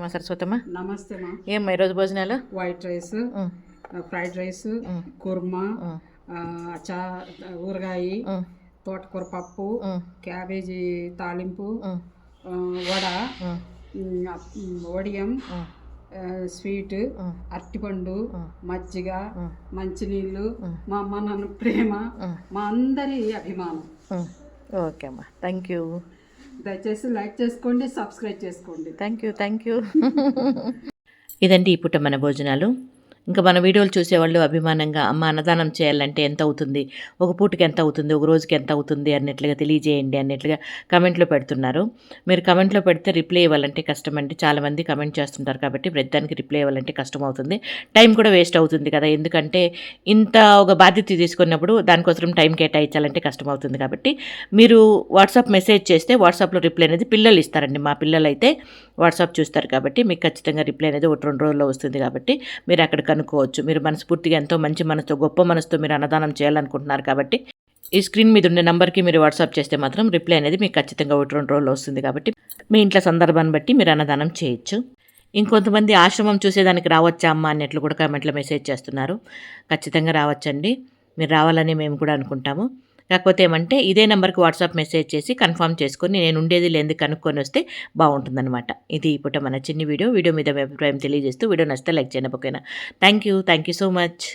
మా సరస్వతమ్మ. నమస్తే మా. ఏమ్మా ఈరోజు భోజనాలు? White rice, fried rice, korma, ఊరగాయ, తోటకూర పప్పు, క్యాబేజీ తాలింపు, వడ, వడియం, స్వీట్, అరటిపండు, మజ్జిగ, మంచినీళ్ళు, మా అమ్మ నాన్న ప్రేమ, మా అందరి అభిమానం. ఓకే అమ్మా, థ్యాంక్ యూ. దయచేసి లైక్ చేసుకోండి, సబ్స్క్రైబ్ చేసుకోండి. Thank you. ఇదండి ఈ పూట మన భోజనాలు. ఇంకా మన వీడియోలు చూసేవాళ్ళు అభిమానంగా అమ్మ అన్నదానం చేయాలంటే ఎంత అవుతుంది, ఒక పూటకి ఎంత అవుతుంది, ఒక రోజుకి ఎంత అవుతుంది అన్నట్లుగా తెలియజేయండి అన్నట్లుగా కమెంట్లో పెడుతున్నారు. మీరు కమెంట్లో పెడితే రిప్లై ఇవ్వాలంటే కష్టం అండి. చాలామంది కమెంట్ చేస్తుంటారు కాబట్టి ప్రతిదానికి రిప్లై ఇవ్వాలంటే కష్టం అవుతుంది, టైం కూడా వేస్ట్ అవుతుంది కదా. ఎందుకంటే ఇంత ఒక బాధ్యత తీసుకున్నప్పుడు దానికోసం టైం కేటాయించాలంటే కష్టం అవుతుంది. కాబట్టి మీరు వాట్సాప్ మెసేజ్ చేస్తే వాట్సాప్లో రిప్లై అనేది పిల్లలు ఇస్తారండి. మా పిల్లలు అయితే వాట్సాప్ చూస్తారు కాబట్టి మీకు ఖచ్చితంగా రిప్లై అనేది 1-2 రోజుల్లో వస్తుంది. కాబట్టి మీరు అక్కడ కనుక్కోవచ్చు. మీరు మనస్ఫూర్తిగా ఎంతో మంచి మనసుతో, గొప్ప మనసుతో మీరు అన్నదానం చేయాలనుకుంటున్నారు కాబట్టి ఈ స్క్రీన్ మీద ఉండే నెంబర్కి మీరు వాట్సాప్ చేస్తే మాత్రం రిప్లై అనేది మీకు ఖచ్చితంగా 1-2 రోజుల్లో వస్తుంది. కాబట్టి మీ ఇంట్లో సందర్భాన్ని బట్టి మీరు అన్నదానం చేయొచ్చు. ఇంకొంతమంది ఆశ్రమం చూసేదానికి రావచ్చా అమ్మ అన్నట్లు కూడా కామెంట్లో మెసేజ్ చేస్తున్నారు. ఖచ్చితంగా రావచ్చండి, మీరు రావాలని మేము కూడా అనుకుంటాము. కాకపోతే ఏమంటే ఇదే నెంబర్కి వాట్సాప్ మెసేజ్ చేసి కన్ఫర్మ్ చేసుకొని నేను ఉండేది లేని కనుక్కొని వస్తే బాగుంటుందన్నమాట. ఇది ఇప్పుడు మన చిన్ని వీడియో మీద మీ అభిప్రాయం తెలియజేస్తూ వీడియో నచ్చితే లైక్ చేయండి. ఓకేనా? Thank you so much.